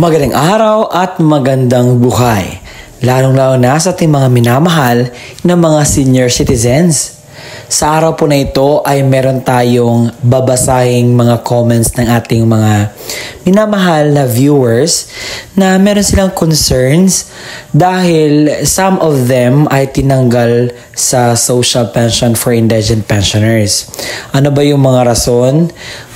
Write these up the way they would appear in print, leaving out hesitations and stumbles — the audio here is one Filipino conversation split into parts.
Magandang araw at magandang buhay, lalong-lalo na sa ating mga minamahal na mga senior citizens. Sa araw po na ito ay meron tayong babasahing mga comments ng ating mga minamahal na viewers na meron silang concerns dahil some of them ay tinanggal sa social pension for indigent pensioners. Ano ba yung mga rason?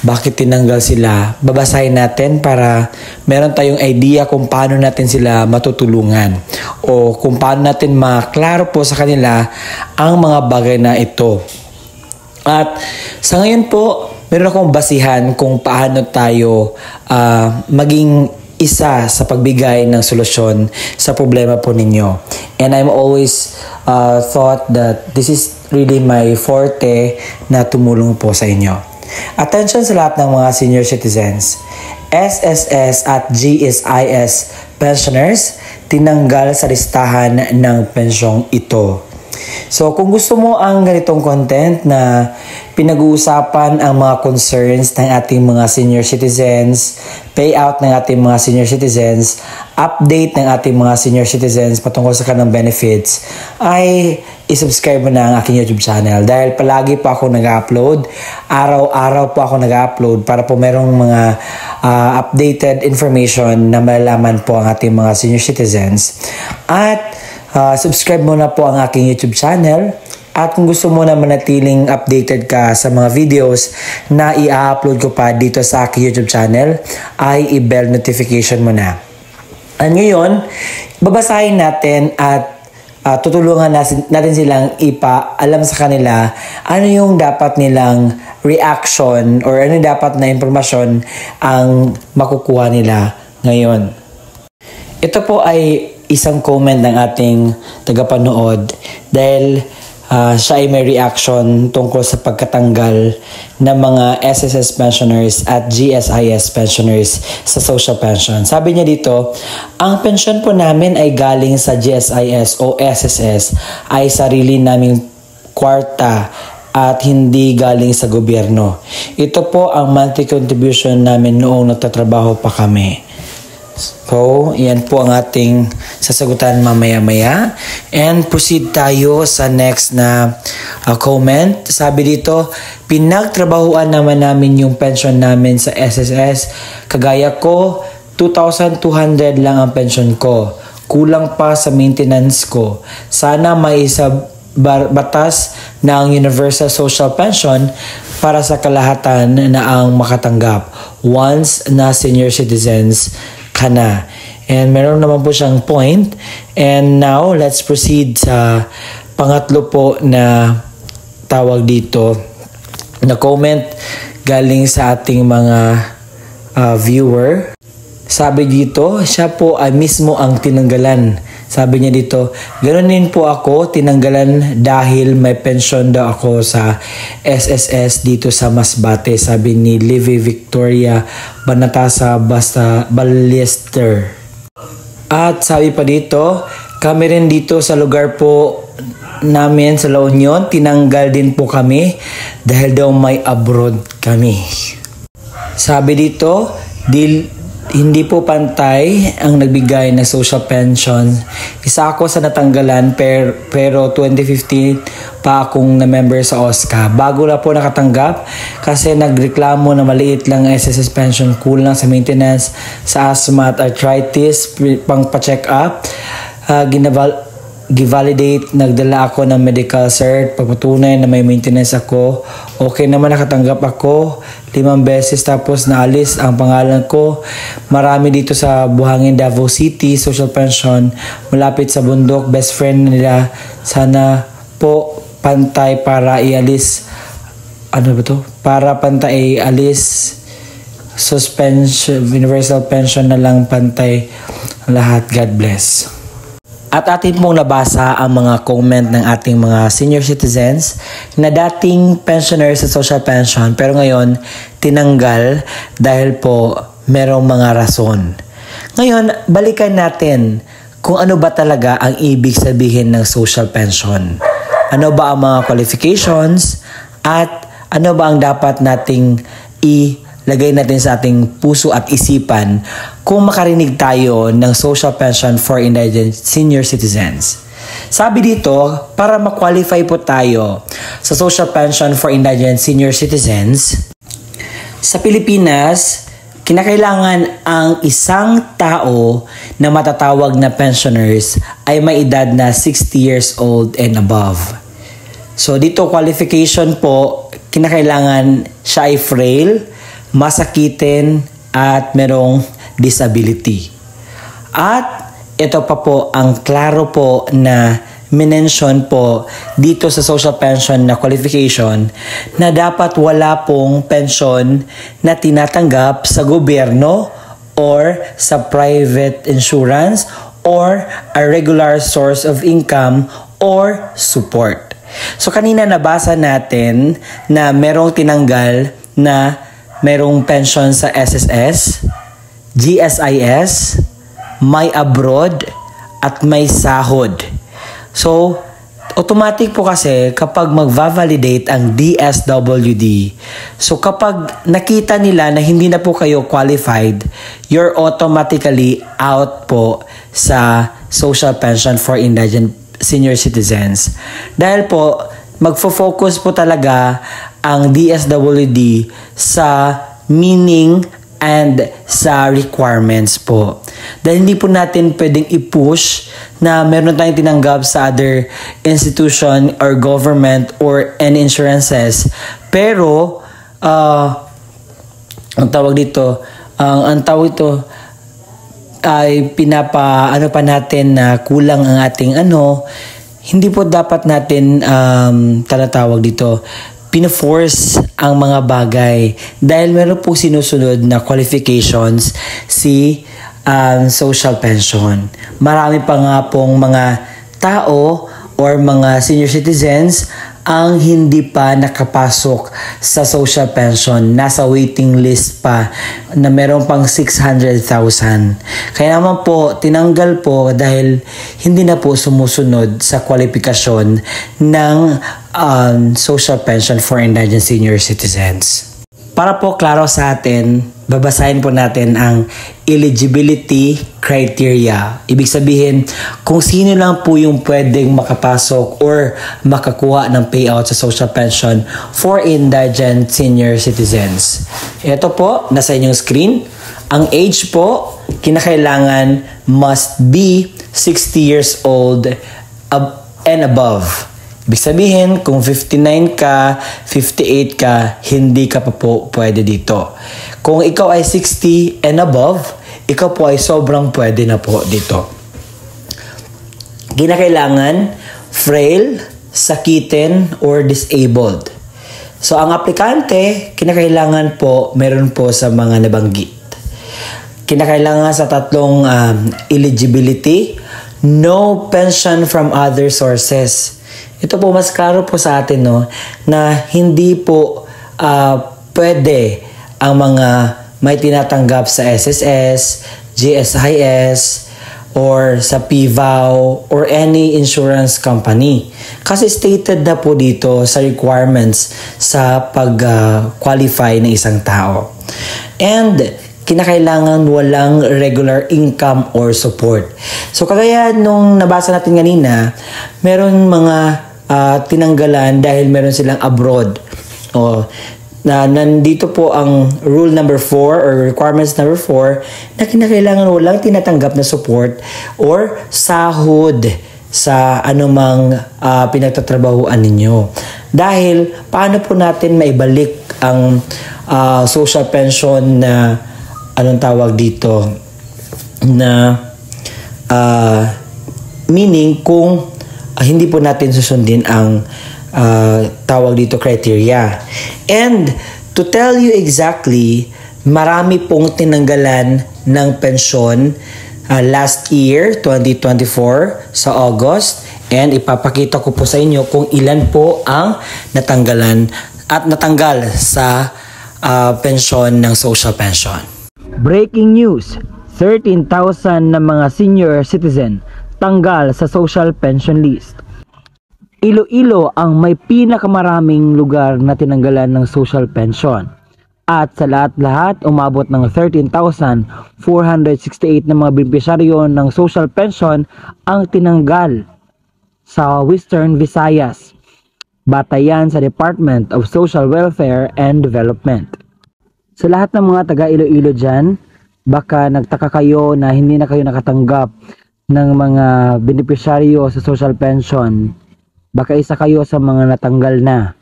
Bakit tinanggal sila? Babasahin natin para meron tayong idea kung paano natin sila matutulungan o kung paano natin maklaro po sa kanila ang mga bagay na ito. At sa ngayon po, meron akong basihan kung paano tayo maging isa sa pagbigay ng solusyon sa problema po ninyo. And I'm always thought that this is really my forte na tumulong po sa inyo. Attention sa lahat ng mga senior citizens. SSS at GSIS pensioners tinanggal sa listahan ng pensyong ito. So kung gusto mo ang ganitong content na pinag-uusapan ang mga concerns ng ating mga senior citizens, payout ng ating mga senior citizens, update ng ating mga senior citizens patungkol sa kanilang benefits, ay isubscribe mo na ang aking YouTube channel dahil palagi po ako nag-upload, araw-araw po ako nag-upload para po merong mga updated information na malalaman po ang ating mga senior citizens. At subscribe mo na po ang aking YouTube channel at kung gusto mo na manatiling updated ka sa mga videos na i-upload ko pa dito sa aking YouTube channel ay i-bell notification mo na. At ngayon, babasahin natin at tutulungan natin silang ipaalam sa kanila ano yung dapat nilang reaction or ano yung dapat na impormasyon ang makukuha nila ngayon. Ito po ay isang comment ng ating tagapanood dahil siya ay may reaction tungkol sa pagkatanggal ng mga SSS pensioners at GSIS pensioners sa social pension. Sabi niya dito, ang pensyon po namin ay galing sa GSIS o SSS ay sarili naming kwarta at hindi galing sa gobyerno. Ito po ang monthly contribution namin noong nagtatrabaho pa kami. So, yan po ang ating sasagutan mamaya-maya. And proceed tayo sa next na comment. Sabi dito, pinagtrabahuan naman namin yung pension namin sa SSS. Kagaya ko, 2,200 lang ang pension ko. Kulang pa sa maintenance ko. Sana may isa batas na ang Universal Social Pension para sa kalahatan na ang makatanggap once na senior citizens ka na. And meron naman po siyang point. And now, let's proceed sa pangatlo po na tawag dito na comment galing sa ating mga viewer. Sabi dito, siya po ay mismo ang tinanggalan. Sabi niya dito, ganoon din po ako, tinanggalan dahil may pension daw ako sa SSS dito sa Masbate. Sabi ni Livy Victoria Banatasa Ballester. At sabi pa dito, kami rin dito sa lugar po namin sa La Union, tinanggal din po kami dahil daw may abroad kami. Sabi dito, hindi po pantay ang nagbigay ng social pension. Isa ako sa natanggalan pero 2015 pa akong na-member sa OSCA. Bago na po nakatanggap kasi nagreklamo na maliit lang SSS pension, kulang sa maintenance, sa asthma at arthritis, pang pa-check up. Givalidate, nagdala ako ng medical cert, pagpatunay na may maintenance ako. Okay naman, nakatanggap ako 5 beses tapos naalis ang pangalan ko. Marami dito sa Buhangin, Davao City, social pension, malapit sa bundok, best friend nila. Sana po pantay para ialis. Ano ba to? Para pantay ialis. Suspension, universal pension na lang pantay lahat. God bless. At atin pong nabasa ang mga comment ng ating mga senior citizens na dating pensioner sa social pension pero ngayon tinanggal dahil po merong mga rason. Ngayon, balikan natin kung ano ba talaga ang ibig sabihin ng social pension. Ano ba ang mga qualifications at ano ba ang dapat nating lagay natin sa ating puso at isipan kung makarinig tayo ng social pension for indigent senior citizens. Sabi dito, para ma-qualify po tayo sa social pension for indigent senior citizens, sa Pilipinas, kinakailangan ang isang tao na matatawag na pensioners ay may edad na 60 years old and above. So dito qualification po, kinakailangan siya ay frail, masakitin at merong disability. At ito pa po ang klaro po na minention po dito sa social pension na qualification na dapat wala pong pension na tinatanggap sa gobyerno or sa private insurance or a regular source of income or support. So kanina nabasa natin na merong tinanggal na merong pension sa SSS, GSIS, may abroad at may sahod. So, automatic po kasi kapag mag-validate ang DSWD, so kapag nakita nila na hindi na po kayo qualified, you're automatically out po sa social pension for indigent senior citizens. Dahil po, magfo-focus po talaga ang DSWD sa meaning and sa requirements po. Dahil hindi po natin pwedeng i-push na meron tayong tinanggap sa other institution or government or any insurances. Pero, ang tawag dito ay ano pa natin na kulang ang ating hindi po dapat natin tinatawag dito pina-force ang mga bagay dahil meron po sinusunod na qualifications si social pension. Marami pa nga pong mga tao or mga senior citizens ang hindi pa nakapasok sa social pension, nasa waiting list pa na meron pang 600,000. Kaya naman po, tinanggal po dahil hindi na po sumusunod sa kwalifikasyon ng social pension for indigent senior citizens. Para po klaro sa atin, babasahin po natin ang eligibility criteria. Ibig sabihin, kung sino lang po yung pwedeng makapasok or makakuha ng payout sa social pension for indigent senior citizens. Ito po, nasa inyong screen. Ang age po, kinakailangan must be 60 years old and above. Ibig sabihin, kung 59 ka, 58 ka, hindi ka pa po pwede dito. Kung ikaw ay 60 and above, ikaw po ay sobrang pwede na po dito. Kinakailangan, frail, sakitin, or disabled. So, ang aplikante, kinakailangan po, meron po sa mga nabanggit. Kinakailangan sa tatlong eligibility, no pension from other sources. Ito po mas klaro po sa atin na hindi po pwede ang mga may tinatanggap sa SSS, GSIS, or sa PVAU or any insurance company. Kasi stated na po dito sa requirements sa pag-qualify ng isang tao. And kinakailangan walang regular income or support. So kagaya nung nabasa natin kanina, meron mga tinanggalan dahil meron silang abroad. Nandito po ang rule number 4 or requirements number 4 na kinakailangan walang tinatanggap na support or sahod sa anumang pinagtatrabahuan ninyo. Dahil paano po natin maibalik ang social pension na anong tawag dito na meaning kung hindi po natin susundin ang tawag dito criteria. And to tell you exactly, marami pong tinanggalan ng pensyon last year, 2024 sa August, and ipapakita ko po sa inyo kung ilan po ang natanggalan at natanggal sa pensyon ng social pension. Breaking news, 13,000 na mga senior citizen tanggal sa social pension list. Iloilo ang may pinakamaraming lugar na tinanggalan ng social pension. At sa lahat-lahat, umabot ng 13,468 na mga benepisyaryo ng social pension ang tinanggal sa Western Visayas. Batayan sa Department of Social Welfare and Development. Sa lahat ng mga taga Iloilo dyan, baka nagtaka kayo na hindi na kayo nakatanggap ng mga benepisyaryo sa social pension. Baka isa kayo sa mga natanggal na.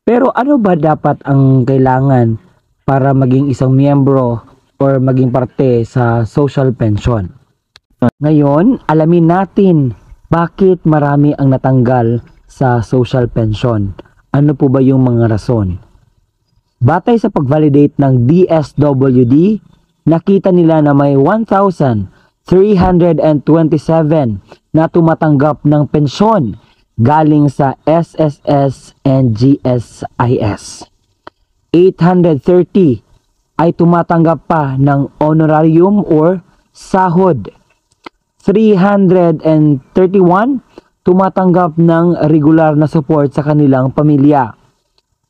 Pero ano ba dapat ang kailangan para maging isang miyembro or maging parte sa social pension? Ngayon, alamin natin bakit marami ang natanggal sa social pension. Ano po ba yung mga rason? Batay sa pag-validate ng DSWD, nakita nila na may 1,327 na tumatanggap ng pensyon galing sa SSS and GSIS. 830 ay tumatanggap pa ng honorarium or sahod. 331 tumatanggap ng regular na support sa kanilang pamilya.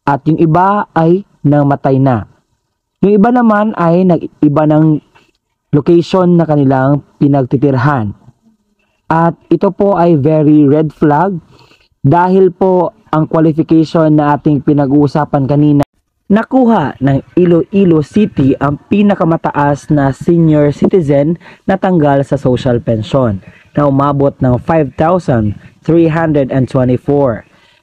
At yung iba ay namatay na. Yung iba naman ay nag-iba ng location na kanilang pinagtitirhan. At ito po ay very red flag dahil po ang qualification na ating pinag-uusapan kanina, nakuha ng Iloilo City ang pinakamataas na senior citizen na tanggal sa social pension na umabot ng 5,324.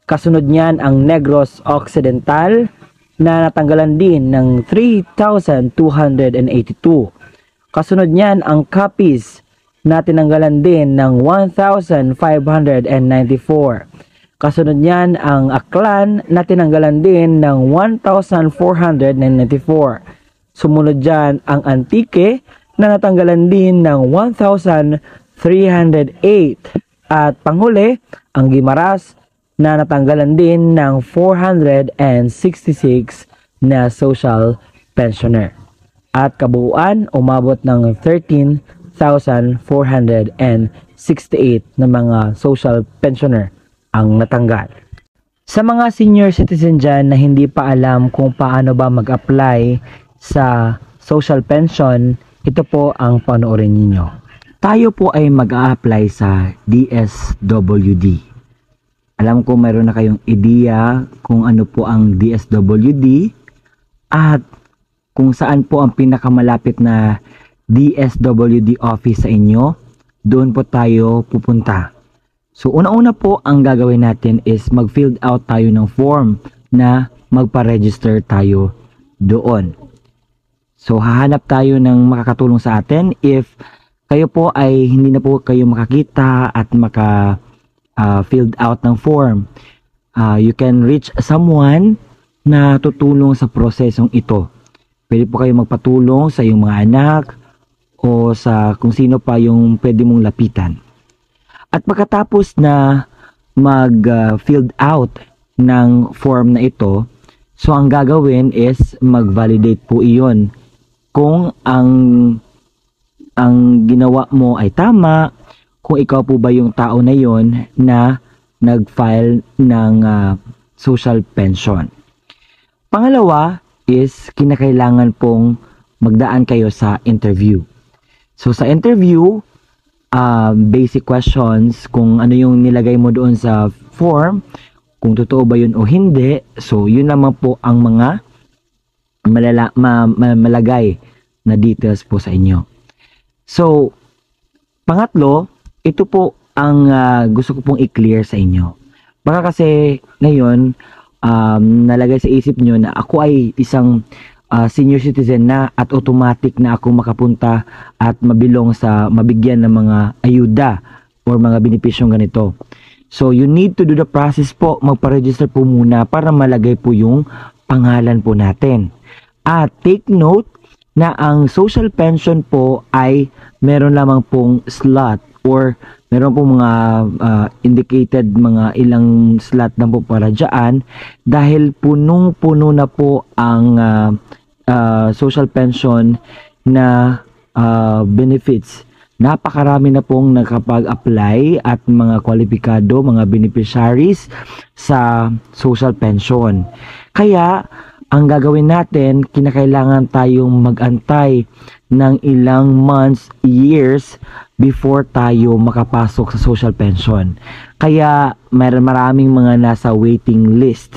Kasunod niyan ang Negros Occidental na natanggalan din ng 3,282. Kasunod niyan ang Capiz na tinanggalan din ng 1,594. Kasunod niyan ang Aklan na tinanggalan din ng 1,494. Sumunod dyan ang Antique na natanggalan din ng 1,308. At panghuli, ang Guimaras na natanggalan din ng 466 na social pensioner. At kabuuan, umabot ng 13,468 na mga social pensioner ang natanggal. Sa mga senior citizen dyan na hindi pa alam kung paano ba mag-apply sa social pension, ito po ang panoorin ninyo. Tayo po ay mag-a-apply sa DSWD. Alam ko mayroon na kayong ideya kung ano po ang DSWD at kung saan po ang pinakamalapit na DSWD office sa inyo. Doon po tayo pupunta. So, una-una po ang gagawin natin is mag-fill out tayo ng form na magpa-register tayo doon. So, hahanap tayo ng makakatulong sa atin. If kayo po ay hindi na po kayo makakita at filled out ng form, you can reach someone na tutulong sa prosesong ito. Pwede po kayo magpatulong sa iyong mga anak o sa kung sino pa yung pwede mong lapitan. At pagkatapos na mag-filled out ng form na ito, so ang gagawin is mag-validate po iyon. Kung ang ginawa mo ay tama, kung ikaw po ba yung tao na yon na nag-file ng social pension. Pangalawa is kinakailangan pong magdaan kayo sa interview. So sa interview, basic questions, kung ano yung nilagay mo doon sa form, kung totoo ba yun o hindi. So, yun naman po ang mga malagay na details po sa inyo. So, pangatlo, ito po ang gusto ko pong i-clear sa inyo. Baka kasi ngayon, nalagay sa isip nyo na ako ay isang senior citizen na at automatic na ako makapunta at mabigyan ng mga ayuda or mga benepisyong ganito. So you need to do the process po, magpa-register po muna para malagay po yung pangalan po natin. At take note na ang social pension po ay meron lamang pong slot or meron pong mga indicated mga ilang slot na po para dyan dahil punong-puno na po ang social pension na benefits. Napakarami na pong nakapag-apply at mga kwalipikado, mga beneficiaries sa social pension. Kaya ang gagawin natin, kinakailangan tayong mag-antay ng ilang months, years before tayo makapasok sa social pension. Kaya maraming mga nasa waiting list.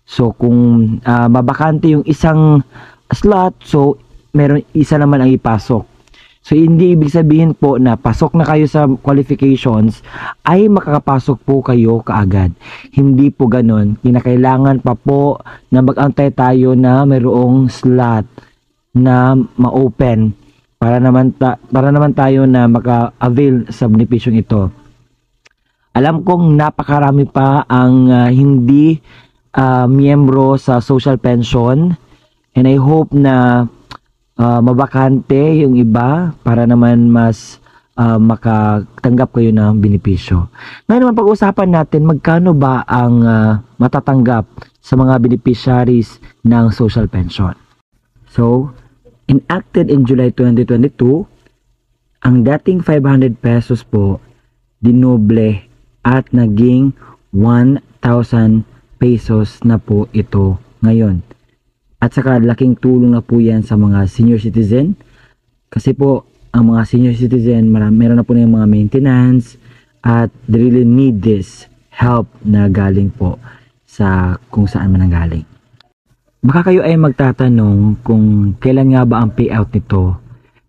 So kung mabakante yung isang slot, so meron isa naman ang ipasok. So hindi ibig sabihin po na pasok na kayo sa qualifications ay makakapasok po kayo kaagad. Hindi po ganon. Kinakailangan pa po na mag-antay tayo na mayroong slot na ma-open para naman tayo na maka-avail sa benepisyong ito. Alam kong napakarami pa ang hindi miyembro sa social pension, and I hope na mabakante yung iba para naman mas makatanggap kayo ng benepisyo. Ngayon naman pag-usapan natin magkano ba ang matatanggap sa mga beneficiaries ng social pension. So, enacted in July 2022, ang dating 500 pesos po dinoble at naging 1,000 pesos na po ito ngayon. At saka laking tulong na po yan sa mga senior citizen. Kasi po, ang mga senior citizen, meron na po na yung mga maintenance at they really need this help na galing po sa kung saan man ang galing. Baka kayo ay magtatanong kung kailan nga ba ang payout nito.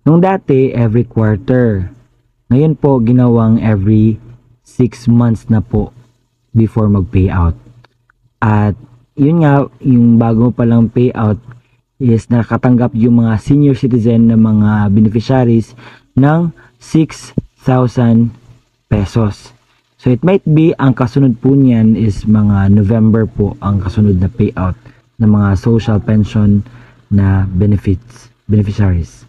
Nung dati, every quarter. Ngayon po, ginawang every 6 months na po before mag-payout. At yun nga, yung bago palang payout is nakatanggap yung mga senior citizen na mga beneficiaries ng 6,000 pesos. So it might be, ang kasunod po niyan is mga November po ang kasunod na payout ng mga social pension na beneficiaries.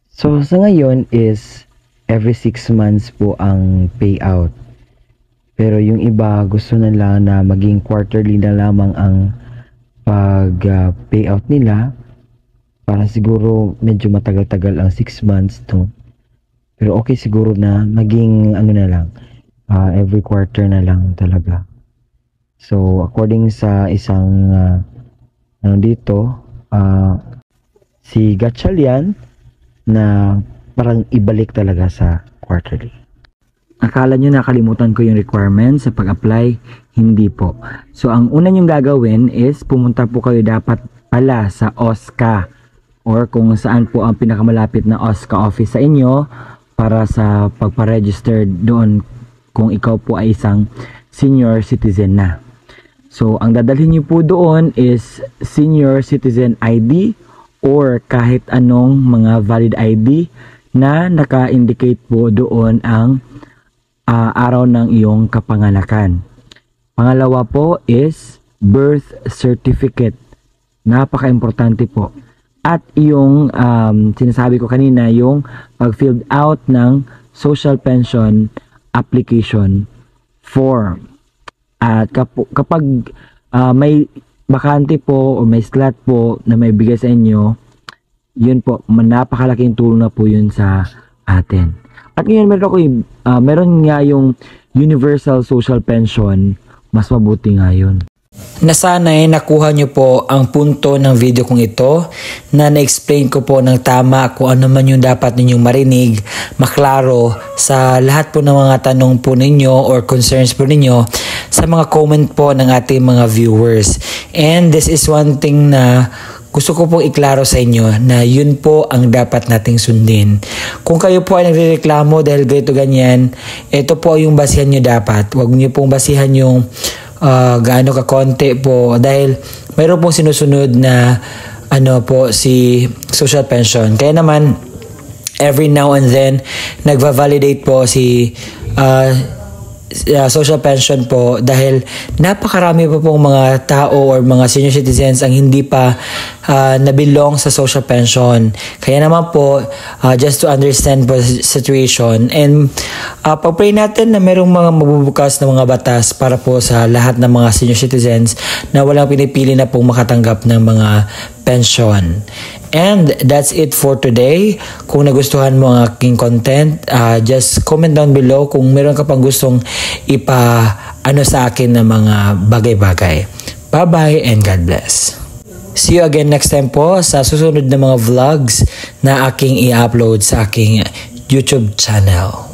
So sa ngayon is every 6 months po ang payout. Pero yung iba gusto nila na maging quarterly na lamang ang pag-payout nila para siguro medyo matagal-tagal ang 6 months to. Pero okay siguro na maging ano na lang, every quarter na lang talaga. So according sa isang dito, si Gatchalian na parang ibalik talaga sa quarterly. Akala nyo nakalimutan ko yung requirements sa pag-apply? Hindi po. So, ang una nyong gagawin is pumunta po kayo dapat pala sa OSCA or kung saan po ang pinakamalapit na OSCA office sa inyo para sa pagpa-register doon kung ikaw po ay isang senior citizen na. So, ang dadalhin nyo po doon is senior citizen ID or kahit anong mga valid ID na naka-indicate po doon ang araw ng iyong kapanganakan. Pangalawa po is birth certificate. Napaka-importante po. At yung sinasabi ko kanina, yung pag-filled out ng social pension application form. At kapag may bakante po o may slot po na may bigay sa inyo, yun po, napakalaking tulong na po yun sa atin. At ngayon meron nga yung universal social pension, mas mabuti nga yun. Na sana'y nakuha nyo po ang punto ng video kong ito na na-explain ko po ng tama kung ano man yung dapat ninyong marinig, maklaro sa lahat po ng mga tanong po ninyo or concerns po ninyo sa mga comment po ng ating mga viewers. And this is one thing na gusto ko pong iklaro sa inyo na yun po ang dapat nating sundin. Kung kayo po ay nagrereklamo dahil ganito ganyan, ito po yung basihan nyo dapat. Huwag nyo pong basihan yung gaano ka konti po dahil mayroon pong sinusunod na si social pension. Kaya naman every now and then nagva-validate po si social pension po dahil napakarami pa pong mga tao or mga senior citizens ang hindi pa nabilong sa social pension. Kaya naman po, just to understand po the situation and pag-pray natin na merong mga mabubukas na mga batas para po sa lahat ng mga senior citizens na walang pinipili na pong makatanggap ng mga pension. And that's it for today. Kung nagustuhan mo ang aking content, just comment down below kung meron ka pang gustong sa akin na mga bagay-bagay. Bye-bye and God bless. See you again next time po sa susunod na mga vlogs na aking i-upload sa aking YouTube channel.